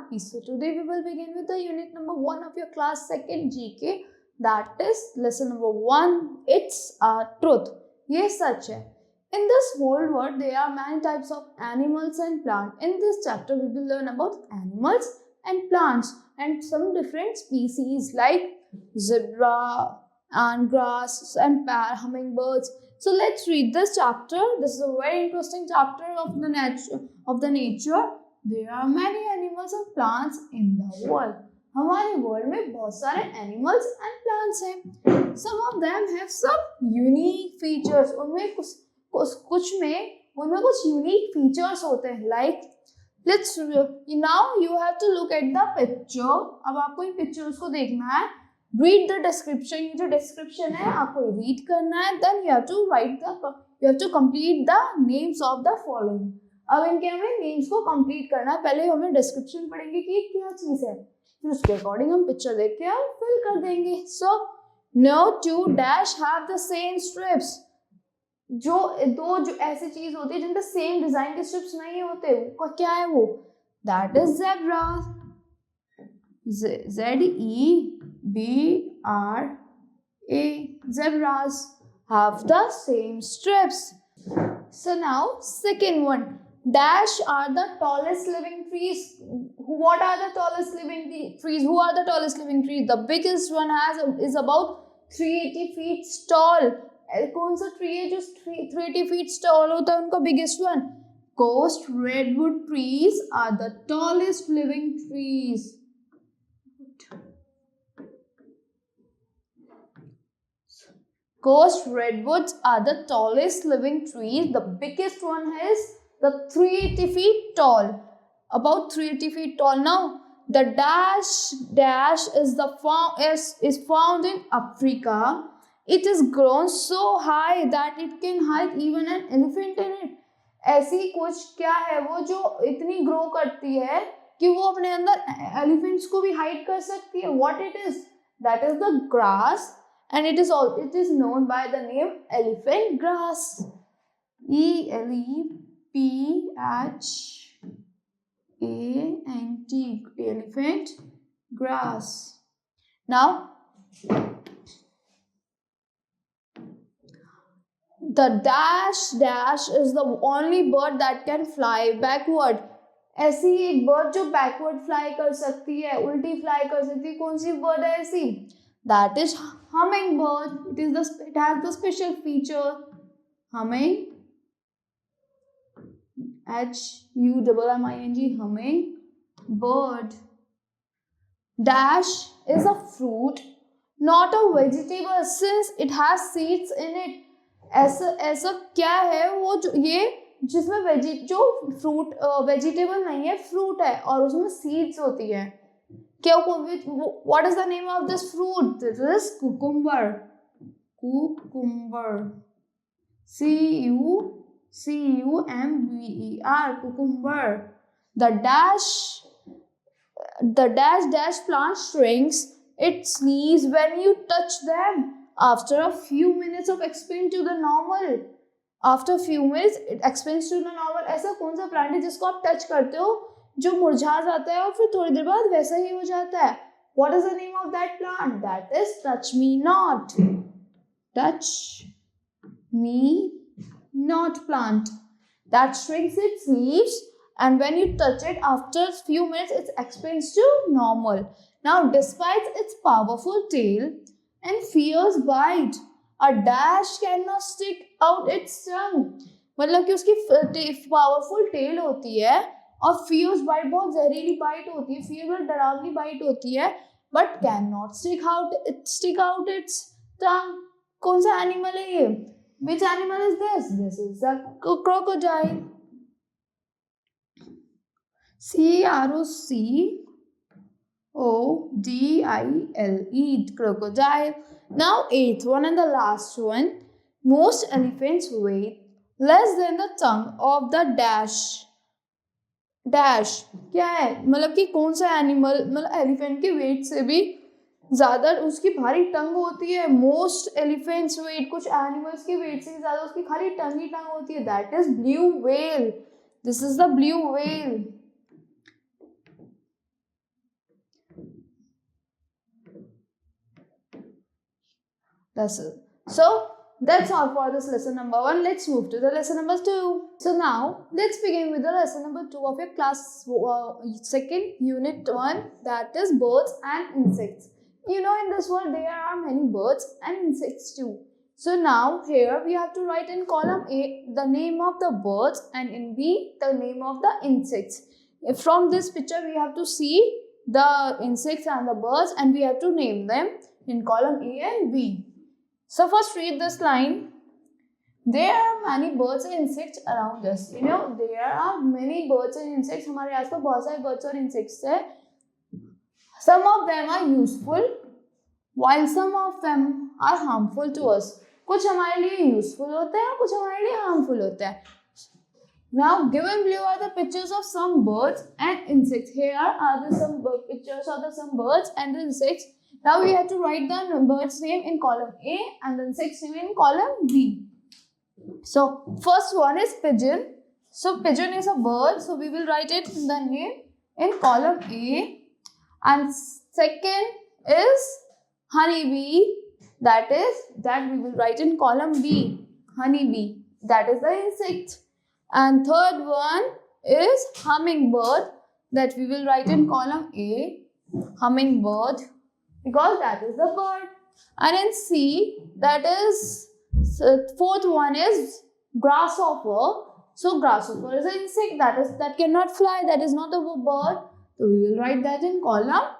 happy. So today we will begin with the unit number 1 of your class 2nd GK. That is lesson number 1. It's a truth. ये सच है. In this whole world there are many types of animals and plants. In this chapter we will learn about animals and plants and some different species like zebra and grass and hummingbirds. So let's read this chapter. This is a very interesting chapter of the nature. There are many animals and plants in the world. हमारे world में बहुत सारे animals and plants हैं. Some of them have some unique features. उनमें कुछ unique features होते हैं. Like let's now you have to look at the picture. अब आपको इन पिक्चर्स को देखना है. Read the description. ये जो डिस्क्रिप्शन है आपको रीड करना है. Then you have to complete the names of the following. अब इनके हमें नेम्स को कंप्लीट करना है. पहले हमें डिस्क्रिप्शन पढ़ेंगे कि क्या चीज है, फिर उसके अकॉर्डिंग हम पिक्चर देख के हम फिल कर देंगे. So no two dash have the same strips. जो ऐसी चीज होती है जिनके सेम डिजाइन के स्ट्रिप्स नहीं होते, वो क्या है? वो that is zebra. ZEBRA. Zebras have the same strips. So now second one. Dash are the tallest living trees. What are the tallest living trees? Who are the tallest living trees? The biggest one is about 380 feet tall. कौन सा tree है जो 380 feet tall होता है? उनका biggest one. Coast redwood trees are the tallest living trees. Coast redwoods are the tallest living trees. The biggest one is the 380 feet tall, about 380 feet tall. Now the dash is found in Africa. It is grown so high that it can hide even an elephant in it. ऐसी कुछ क्या है वो जो इतनी grow करती है कि वो अपने अंदर एलिफेंट्स को भी हाइड कर सकती है. What it is? That is the grass, and it is known by the name elephant grass. ELEPHANT, elephant grass. Now the dash is the only bird that can fly backward. ऐसी एक bird जो backward fly कर सकती है, उल्टी fly कर सकती है. कौन सी बर्ड है ऐसी? That is hummingbird. It has the special feature humming, HUMMING, hummingbird. Dash is a fruit, not a vegetable, since it has seeds in it. ऐसा क्या है वो जो ये जिसमें जो फ्रूट वेजिटेबल नहीं है, फ्रूट है और उसमें सीड्स होती है. क्या what is the name of this fruit? This is cucumber. CUCUMBER, cucumber. The dash plant shrinks its leaves when you touch them. After a few minutes of expansion to the normal. After a few minutes it expands to the normal. ऐसा कौन सा plant है जिसको आप touch करते हो जो मुरझा जाता है और फिर थोड़ी देर बाद वैसा ही हो जाता है? What is the name of that plant? That is touch me not. Touch me not plant. That shrinks its leaves, and when you touch it after a few minutes it expands to normal. Now despite its powerful tail and fierce bite, a dash cannot stick out its tongue. मतलब कि उसकी powerful tell होती है और fears bite, बहुत जहरीली bite होती है, फियर डरावनी बाइट होती है, but can not stick out its tongue. कौन सा एनिमल है ये? Which animal is this? This is the crocodile. CROCODILE, crocodile. Now 8th one and the last one. Most elephants weigh less than the tongue of the dash. क्या है? मतलब कि कौन सा एनिमल, मतलब एलिफेंट के वेट से भी ज्यादा उसकी भारी टंग होती है. मोस्ट एलिफेंट्स वेट, कुछ एनिमल्स के वेट से ज्यादा उसकी खाली टंग ही टंग होती है. That is blue whale. This is the blue whale. lesson. So that's all for this lesson number 1. Let's move to the lesson number 2. So now let's begin with the lesson number 2 of your class 2nd unit 1, that is birds and insects. You know, in this world there are many birds and insects too. So now here we have to write in column A the name of the birds and in B the name of the insects. From this picture we have to see the insects and the birds and we have to name them in column A and B. So first read this line. There are many birds and insects around us. You know, there are many birds and insects. हमारे आसपास बहुत सारे birds और insects हैं. Some of them are useful, while some of them are harmful to us. कुछ हमारे लिए useful होते हैं, कुछ हमारे लिए harmful होते हैं. Now, given below are the pictures of some birds and insects. Here are the some pictures of the some birds and the insects. Now we have to write the bird's name in column A and the insect's name in column B. So first one is pigeon. So pigeon is a bird. So we will write it in the name in column A. And second is honeybee. That we will write in column B. Honeybee. That is the insect. And third one is hummingbird. That we will write in column A. Hummingbird. Because that is the bird. And in C, that is fourth one is grasshopper. So grasshopper is an insect that cannot fly. That is not a bird. So we will write that in column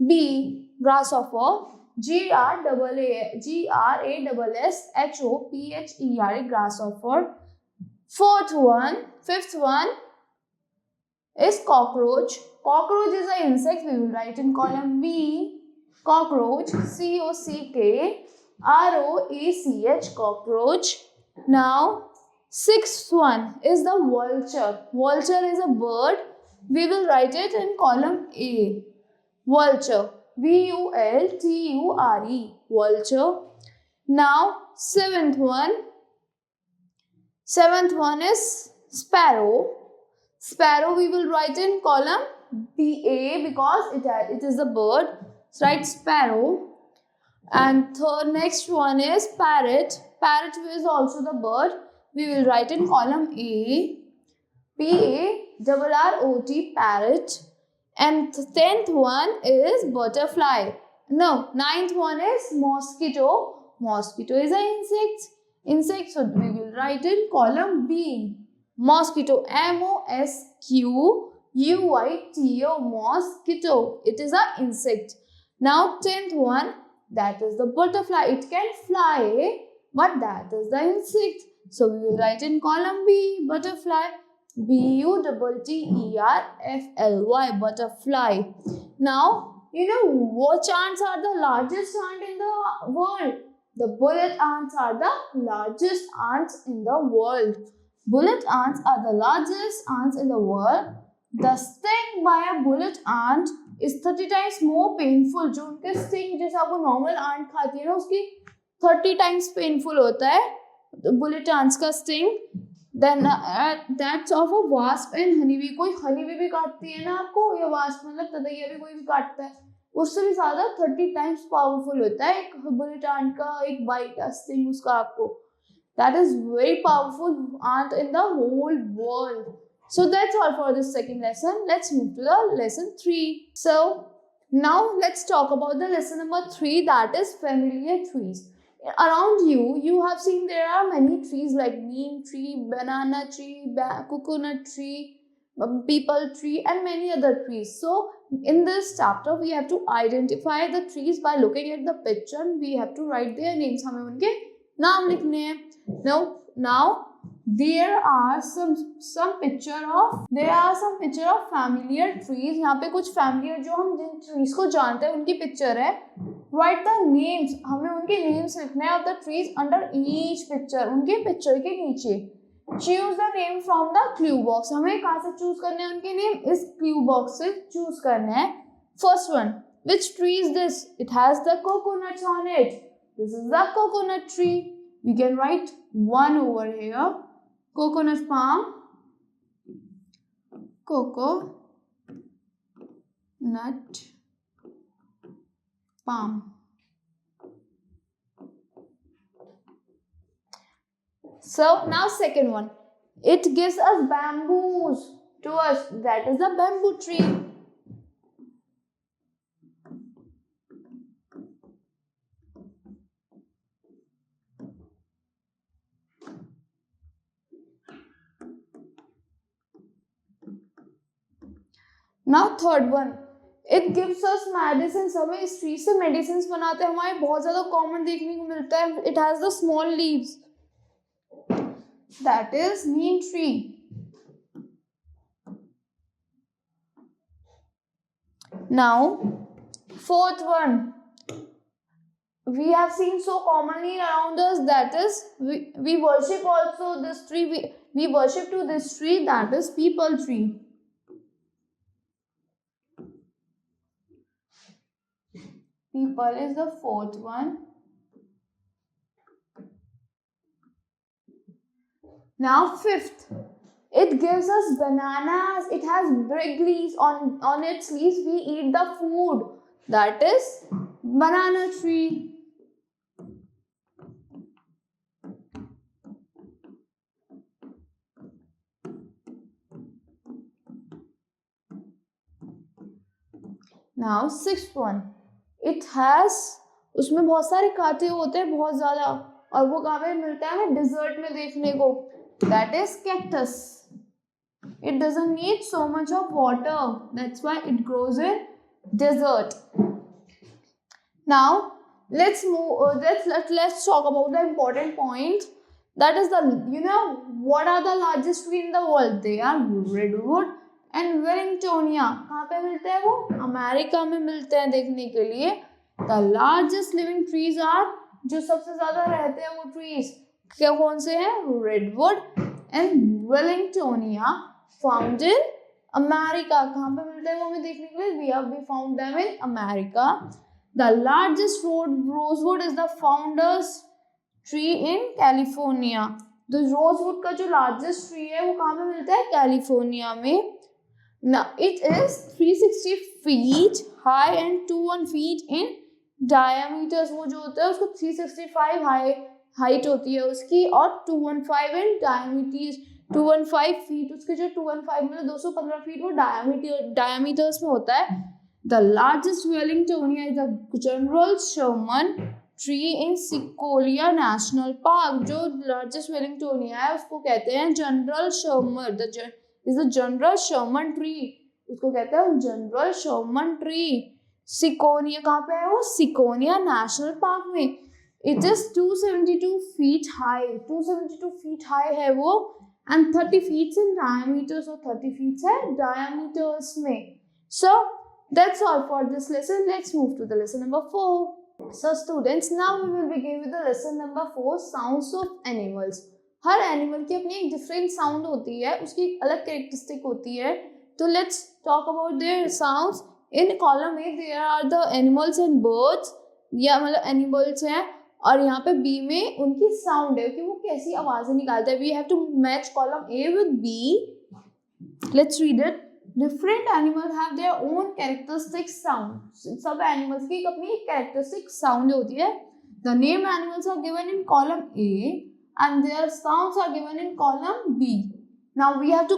B. Grasshopper. Grasshopper. Grasshopper. Fifth one is cockroach. Cockroach is an insect. We will write in column B. Cockroach, COCKROACH, cockroach. Now, sixth one is the vulture. Vulture is a bird. We will write it in column A. Vulture, VULTURE, vulture. Now, seventh one is sparrow. Sparrow we will write in column BA because it is a bird. Write sparrow. And next one is parrot. Parrot is also the bird. We will write in column A. PARROT, parrot. And 10th one is butterfly. No, 9th one is mosquito. Mosquito is an insect. So we will write in column B. Mosquito. MOSQUITO. Mosquito. It is an insect. Now 10th one, that is the butterfly. It can fly, but that is the insect. So we will write in column B, butterfly. BUTTERFLY, butterfly. Now, you know which ants are the largest ant in the world? The bullet ants are the largest ants in the world. Bullet ants are the largest ants in the world. The sting by a bullet ant is 30 times more painful. जो उनके sting जैसा वो normal ant खाती है ना उसकी 30 times painful होता है bullet ants का sting. Then that's of a wasp and honeybee. कोई honeybee भी काटती है ना आपको या wasp मतलब ततैया भी कोई भी काटता है उससे भी ज़्यादा 30 times powerful होता है एक bullet ant का एक bite का sting उसका आपको. That is very powerful ant in the whole world. So that's all for this second lesson. Let's move to the lesson 3. So now let's talk about the lesson number 3, that is familiar trees. Around you have seen there are many trees like neem tree, banana tree, coconut tree, peepal tree and many other trees. So in this chapter we have to identify the trees by looking at the picture and we have to write their names. हमें उनके नाम लिखने हैं. Now there are some picture of familiar trees. यहाँ पे कुछ familiar जो हम जिन trees को जानते हैं उनकी picture है. Write the names. हमें उनके names लिखने हैं of the trees under each picture. उनके picture के नीचे. Choose the name from the clue box. हमें कहाँ से choose करने हैं उनके name? इस clue box से choose करने हैं. First one. Which tree is this? It has the coconuts on it. This is the coconut tree. We can write one over here. Coconut palm. Coconut palm. So now second one, it gives us bamboos to us, that is the bamboo tree. Now third one, it gives us medicine. हमें इस tree से medicine बनाते हैं, हमारे बहुत ज्यादा common देखने को मिलता है. It has the small leaves, that is Neem tree. Now fourth one, we have seen so commonly around us, that is we worship also this tree, we worship to this tree, that is peepal tree. Peepal is the fourth one. Now fifth, it gives us bananas. It has big leaves on its leaves. We eat the food, that is banana tree. Now sixth one, it has, उसमें बहुत सारे कांटे होते हैं, बहुत ज्यादा, और वो कहाँ पे मिलता है हमें डिजर्ट में देखने को, that is cactus. It doesn't need so much of water, that's why it grows in desert. Now let's move, let's talk about the important point, that is the, what are the largest tree in the world? They are redwood and Wellingtonia. कहाँ पे मिलते हैं वो? America में मिलते हैं देखने के लिए. The largest living trees are, जो सबसे ज्यादा रहते हैं वो trees क्या कौन से हैं? Redwood and Wellingtonia, found in America. कहाँ पे मिलते हैं वो हमें देखने के लिए? We found them in America. The largest rosewood is the founders tree in California. The rosewood का जो largest tree है वो कहाँ पे मिलता है? कैलिफोर्निया में. Now it is 360 feet high and 21 feet in diameters. वो जो होता है उसको 365 हाइट होती है उसकी, और 215 in diameters, 215 feet, उसके जो 215 मतलब 215 फीट वो डायमीटर्स में होता है. The largest Wellingtonia is the General Sherman tree in Sequoia National Park. जो largest Wellingtonia है उसको कहते हैं General Sherman. is the General Sherman tree, उसको कहते हैं जनरल शर्मन ट्री. सिकोनिया कहाँ पे है वो? सिकोनिया नेशनल पार्क में. It is 272 feet high, 272 feet high है वो, एंड 30 फीट इन डायमीटर्स, और 30 फीट है डायमीटर्स में. सो that's all for this lesson. Let's move to the lesson number 4. So students, now we will begin with the lesson number 4, sounds of animals. Her animal की अपनी एक different sound होती है, उसकी एक अलग कैरेक्टरिस्टिक होती है. तो let's talk about their sounds. In column A there are the animals and birds, या मतलब एनिमल्स हैं, और यहाँ पे बी में उनकी साउंड है कि वो कैसी आवाजें निकालते हैं. We have to match column A with B. Let's read it. Different animals have their own characteristic sound. सब animals की अपनी एक characteristic sound होती है. The named animals are given in column A and their sounds are given in column B. Now we have to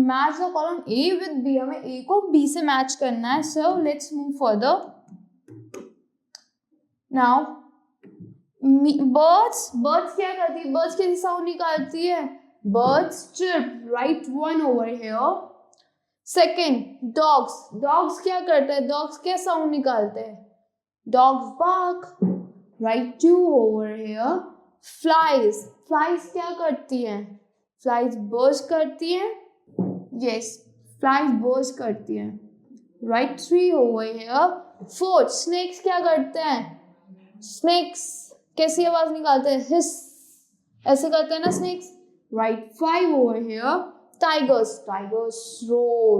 match the column A with B. हमें A को B से match करना है. So let's move further. Now birds क्या करती है? Birds कैसी sound निकालती है? Birds chirp. Write one over here. Second dogs क्या करते हैं? डॉग्स क्या साउंड निकालते हैं? Dogs bark. Right 2 over here. Flies क्या करती हैं? फ्लाइज बर्ज करती हैं. यस, फ्लाइज बर्ज करती हैं. Right 3 over here. 4 स्नेक्स क्या करते हैं? स्नेक्स कैसी आवाज निकालते हैं? हिस, ऐसे करते हैं ना snakes. Right 5 over here. Tigers roar.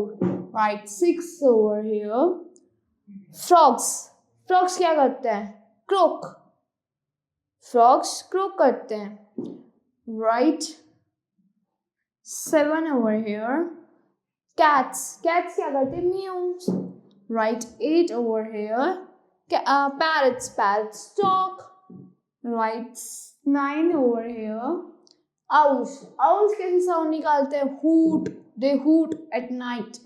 Right, 6 over here. Frogs क्या करते हैं? Croak. Frogs croak करते हैं. Right, 7 over here. Cats क्या करते हैं? Meow. Right, 8 over here. Parrots talk. Right, 9 over here. Owls. Owls कैसे साउंड निकालते हैं? Hoot. They hoot at night.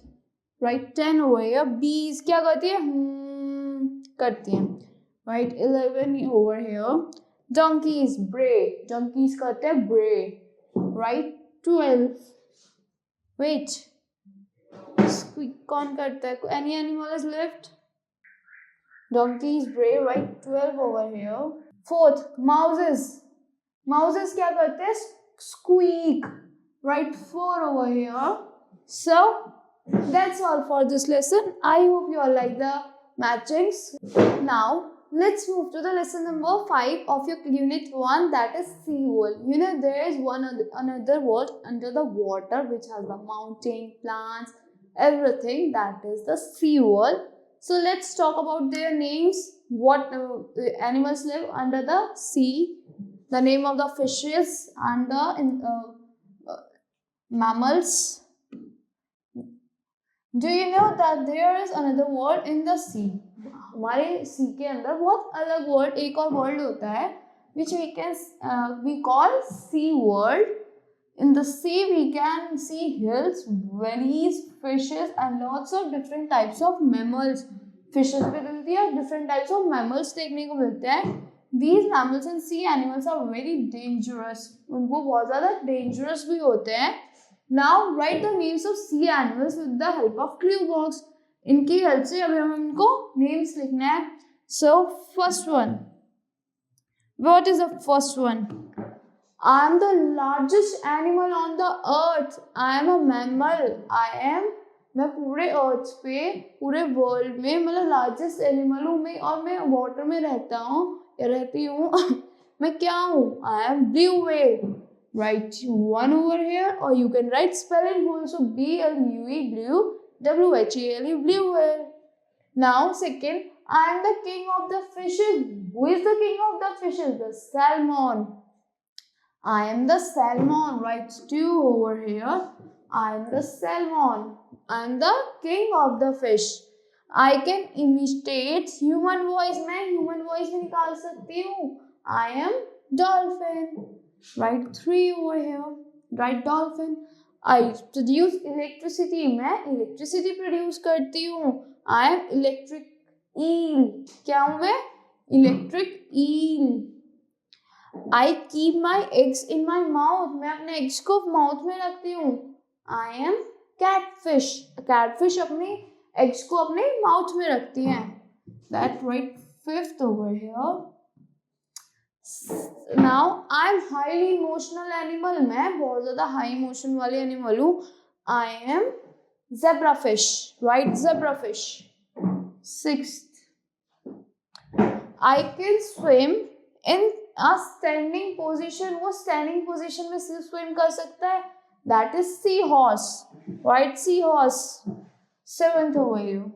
Right? 10 over here. Bees क्या करती है? करती हैं. Right? 11 over here. Donkeys bray. Donkeys करते हैं bray. Right? 12. Wait. Squeak कौन करता है? Any animal is left? Donkeys bray. Right? 12 over here. Fourth, mouses. Mouses क्या करते हैं? Squeak. Right? 4 over here. So that's all for this lesson. I hope you all like the matchings. Now let's move to the lesson number 5 of your unit 1, that is sea world. You know there is another world under the water which has the mountain, plants, everything. That is the sea world. So let's talk about their names. What animals live under the sea, the name of the fishes and the mammals. Do you know that there is another world in the sea? हमारे sea के अंदर बहुत अलग world, एक और world होता है which we call sea world. In the sea we can see hills, valleys, fishes and lots of different types of mammals. Fishes भी मिलती है, different types of mammals देखने को मिलते हैं. These mammals and sea animals are very dangerous. उनको बहुत ज़्यादा dangerous भी होते हैं. Now write the names of sea animals with the help of clue box. इनकी हेल्प से अभी हम इनको names लिखना है. So first one. What is the first one? I am the largest animal on the earth. I am a mammal. मैं पूरे अर्थ पे, पूरे वर्ल्ड में मतलब लार्जेस्ट एनिमल हूँ मैं, और मैं वाटर में रहता हूँ या रहती हूँ. मैं क्या हूँ? I am blue whale. Write 1 over here, or you can write spelling also BLUE, blue, WHELE, blue whale. Now second, I am the king of the fishes. Who is the king of the fishes? The salmon. I am the salmon. Write 2 over here. I am the salmon. I am the king of the fish. I can imitate human voice. मैं human voice भी निकाल सकती हूँ. I am dolphin. Write 3 over here. Write dolphin. I produce electricity. मैं electricity produce करती हूँ. I am electric eel. क्या हूँ मैं? Electric eel. I keep my eggs in my mouth. मैं अपने eggs को mouth में रखती हूँ. I am catfish. Catfish अपने eggs को अपने mouth में रखती हैं. That right, 5th over here. Now I am highly emotional animal. मैं बहुत ज़्यादा high emotion वाली animal हूँ. I am zebrafish. Right, zebrafish. 6th. I can swim in a standing position. वो standing position में swim कर सकता है. That is seahorse. Right, seahorse. 7th over here.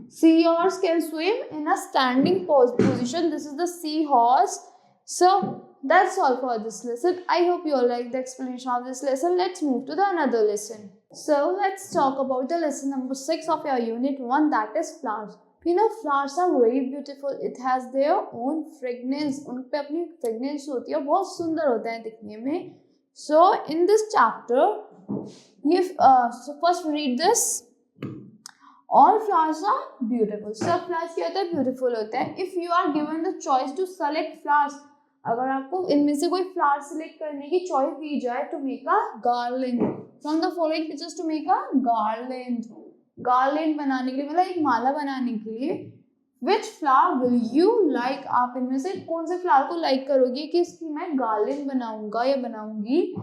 Seahorse can swim in a standing position. This is the seahorse. So that's all for this lesson. I hope you all like the explanation of this lesson. Let's move to the another lesson. So let's talk about the lesson number 6 of your unit 1, that is flowers. You know, flowers are very beautiful. It has their own fragrance. उन पे अपनी fragrance होती है, बहुत सुंदर होता है दिखने में. So in this chapter, so first read this. All flowers are beautiful. सब flowers क्या होता है? Beautiful होता है. If you are given the choice to select flowers, अगर आपको इनमें से कोई flower select करने की choice दी जाए to make a garland, from the following pictures to make a garland. Garland बनाने के लिए मतलब एक माला बनाने के लिए which flower will you like? आप इनमें से कौन से flower को like करोगे कि इसकी मैं garland बनाऊंगा या बनाऊंगी?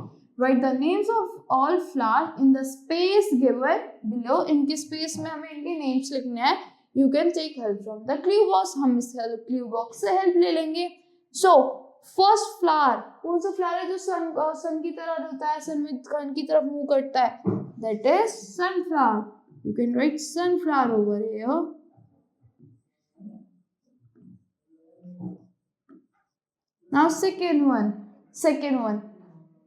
Write the names of all flowers in the space given below. इनके space में हमें इनके names लिखने हैं. You can take help from the clue box. हम इस clue box से help ले लेंगे. So first flower, कौन सा flower है जो sun की तरह होता है, sun की तरफ move करता है? That is sunflower. You can write sunflower over here. Now second one.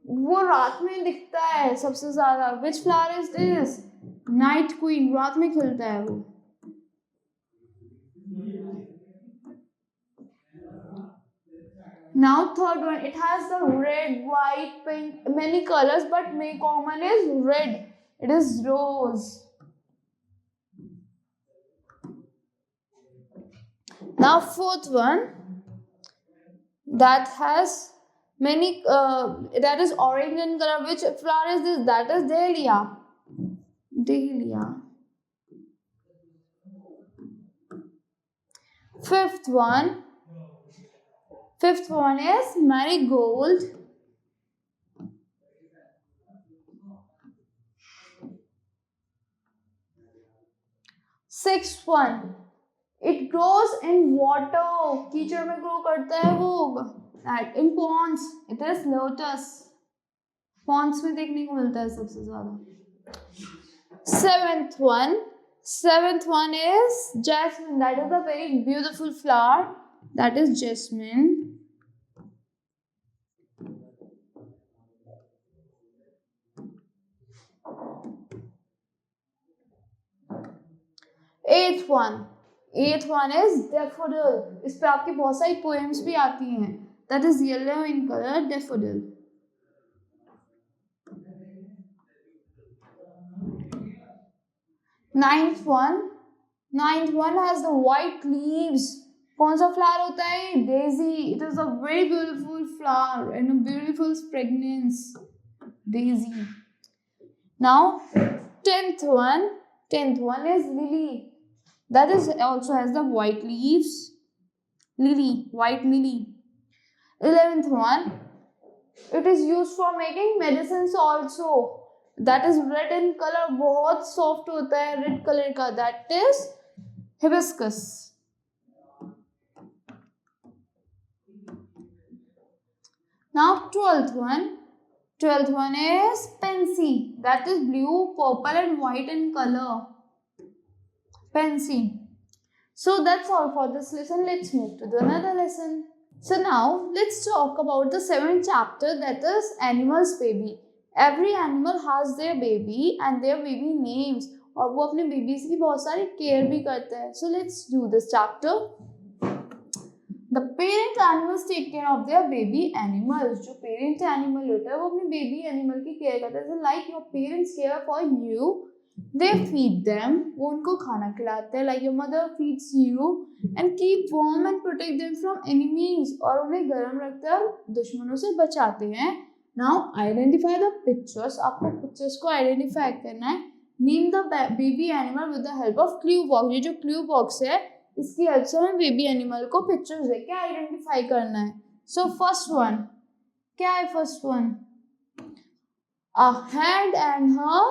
वो रात में दिखता है सबसे ज्यादा. Which flower is this? Night queen. रात में खिलता है वो. Now third one, it has the red, white, pink, many colors, but main common is red. It is rose. Now fourth one, that has many that is orange in color. Which flower is this? That is dahlia. Dahlia. Fifth one is marigold. Sixth one, it grows in water. कीचड़ में grow करता है वो. That in ponds, it is lotus. Ponds में देखने को मिलता है सबसे ज्यादा. Seventh one is jasmine. That is a very beautiful flower. That is jasmine. Eighth one is daffodil. इस पे आपकी बहुत सारी poems भी आती हैं. That is yellow in color, daffodil. Ninth one has the white leaves. कौन सा flower होता है? Daisy. It is a very beautiful flower and a beautiful fragrance. Daisy. Now tenth one is lily. That is also has the white leaves. White lily. 11th one, it is used for making medicines also. That is red in color. बहुत soft होता है red color का. That is hibiscus. Now 12th one is pansy. That is blue, purple and white in color. Pansy. So that's all for this lesson. Let's move to the another lesson. So now let's talk about the 7th chapter, that is animals baby. Every animal has their baby and their baby names. और वो अपने babies की बहुत सारी care भी करते हैं. So let's do this chapter. The parent animals take care of their baby animals. जो parent animal होता है वो अपने baby animal की care करता है. So like your parents care for you, they feed them. वो उनको खाना खिलाते हैं. Like your mother feeds you and keep warm and protect them from enemies. और उन्हें गर्म रखते हैं और दुश्मनों से बचाते हैं. Now identify the pictures. आपको pictures को identify करना है. Name the baby animal with the help of clue box. ये जो clue box है इसकी हेल्प से हमें बेबी एनिमल को पिक्चर्स देख के आइडेंटिफाई करना है. सो फर्स्ट वन क्या है? First one a hand and her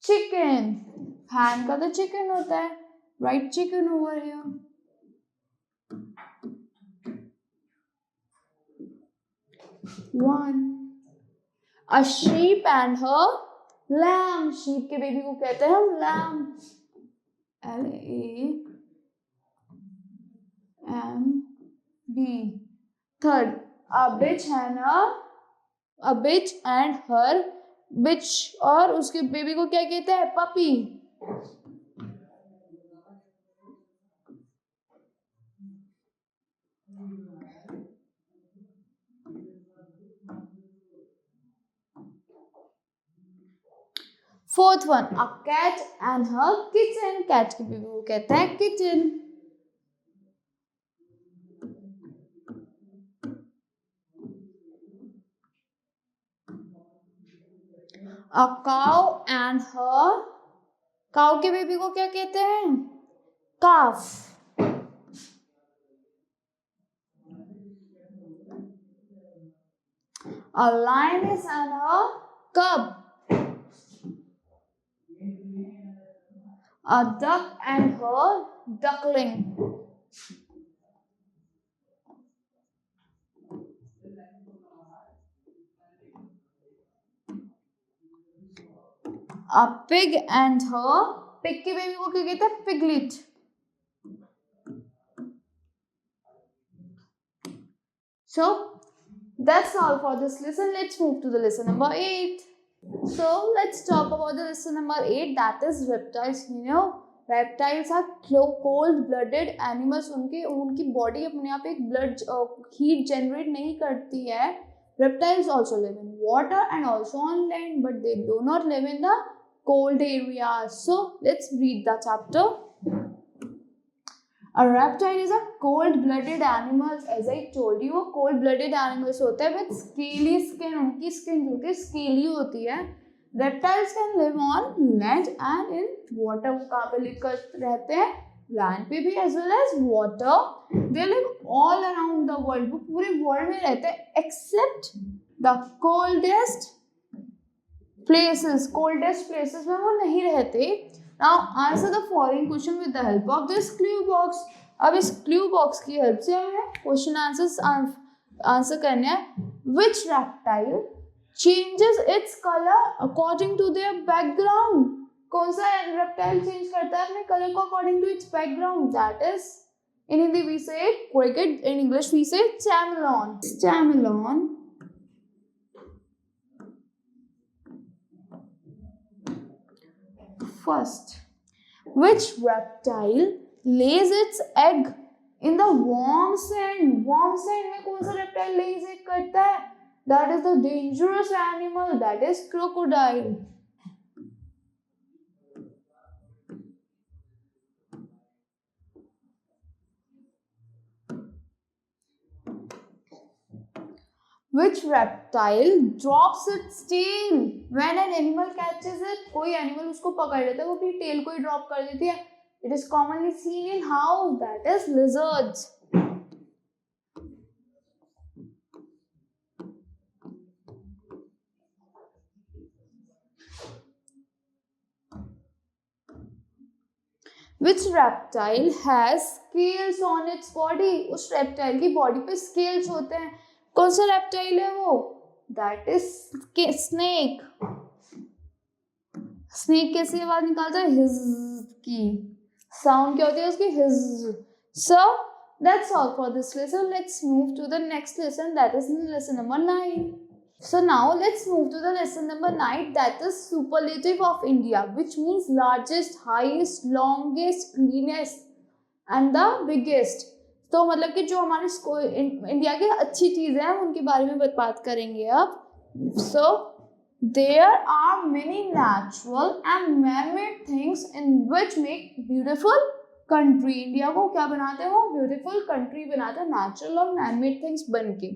chicken. Hand का तो चिकन होता है, right? Chicken over here. One a sheep and her lamb. Sheep के बेबी को कहते हैं हम lamb. LAMB. Third, a bitch and her bitch. और उसके बेबी को क्या कहते हैं? Puppy. Fourth one, a cat and her kitten. Cat के बेबी को कहते हैं kitten. A cow and her. Cow के बेबी को क्या कहते हैं? calf. A lioness and her cub. A duck and her duckling. A pig and her. Pig के बेबी को क्या कहते हैं? Piglet. So that's all for this lesson. Let's move to the lesson number 8. So let's talk about the lesson number 8, that is reptiles. You know reptiles are cold blooded animals. उनकी body अपने आप एक blood heat generate नहीं करती है. Reptiles also live in water and also on land, but they do not live in the cold areas. So let's read the chapter. A reptile is a cold-blooded animal. As I told you, cold-blooded animals होते हैं with scaly skin. उनकी skin जो होती है scaly होती है. Reptiles can live on land and in water. वो कहाँ पे लिख कर रहते हैं? Land पे भी as well as water. They live all around the world. वो पूरे world में रहते हैं except the coldest places. Coldest places में वो नहीं रहते. Now answer the following question with the help of this clue box. अब इस clue box की help से हमें question answers answer करने हैं. Which reptile changes its color according to their background? कौन सा reptile change करता है अपने color को according to its background? That is, in Hindi we say cricket, in English we say chameleon. Chameleon first. Which reptile lays its egg in the warm sand? Warm sand में कौन सा reptile lays egg करता है? That is the dangerous animal. That is crocodile. Which reptile drops its tail when an animal catches it? कोई animal उसको पकड़ लेता है वो अपनी tail को ही drop कर देती है. It is commonly seen in house. That is lizards. Which reptile has scales on its body? उस reptile की body पे scales होते हैं. कौन सा reptile है वो? That is snake. Snake कैसी आवाज निकालता है? Hiss की. Sound क्या होती है उसकी? Hiss. So that's all for this lesson. Let's move to the next lesson. That is lesson number 9. So now let's move to the lesson number 9, that is superlative of India, which means largest, highest, longest, cleanest and the biggest. तो मतलब कि जो हमारे India की अच्छी चीज़ें हैं उनके बारे में बात करेंगे अब. So there are many natural and man-made things in which make beautiful country. India को क्या बनाते हैं वो? Beautiful country बनाते हैं natural और man-made things बन के.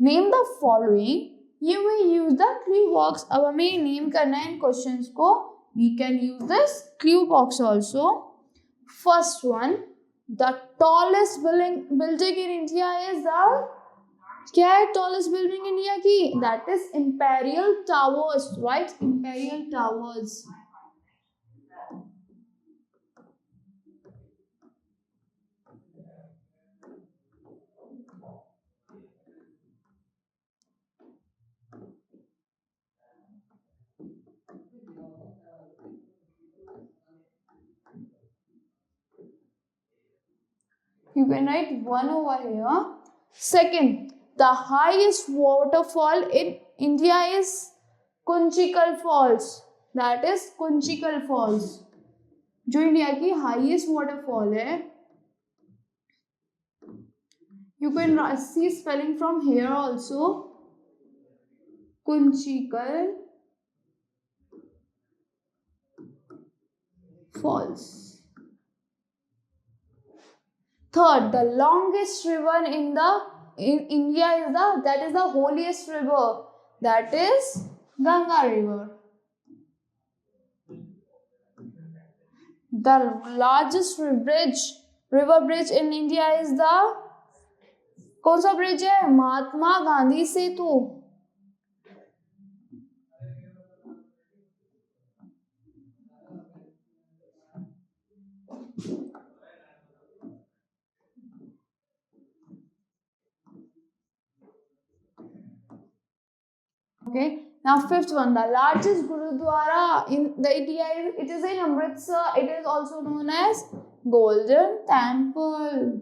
Name the following. You may use the clue box. अब हमें नेम करना है इन क्वेश्चंस को. We can use this clue box also. First one, the tallest building in India is the. क्या है tallest building इंडिया की? That is Imperial Towers, right? Imperial Towers. You can write 1 over here. Second, the highest waterfall in India is Kunchikal Falls. That is Kunchikal Falls. जो India की highest waterfall है. You can see spelling from here also. Kunchikal Falls. Third, the longest river in India is the holiest river. That is Ganga River. The largest river bridge in India is the. कौन सा bridge है? महात्मा गांधी सेतु. Okay, now fifth one, the largest Gurudwara in the India, it is in Amritsar. It is also known as Golden Temple.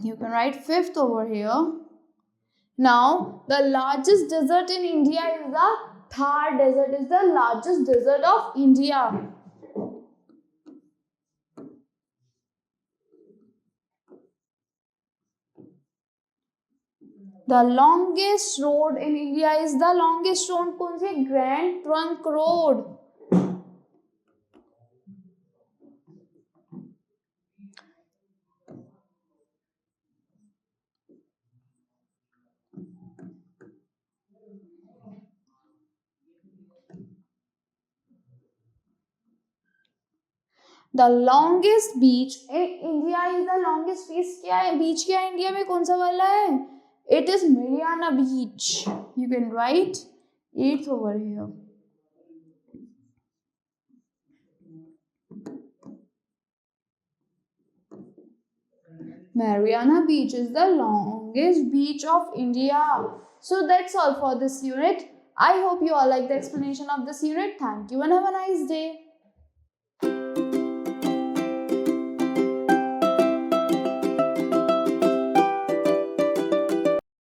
You can write fifth over here. Now, the largest desert in India is the Thar Desert. Is the largest desert of India. The longest road in India is the longest road. कौन सी? Grand Trunk Road. The longest beach in India is the longest beach. क्या है? Beach क्या है India में? कौन सा वाला है? It is Mariana Beach. You can write it over here. Mariana Beach is the longest beach of India. So that's all for this unit. I hope you all like the explanation of this unit. Thank you and have a nice day.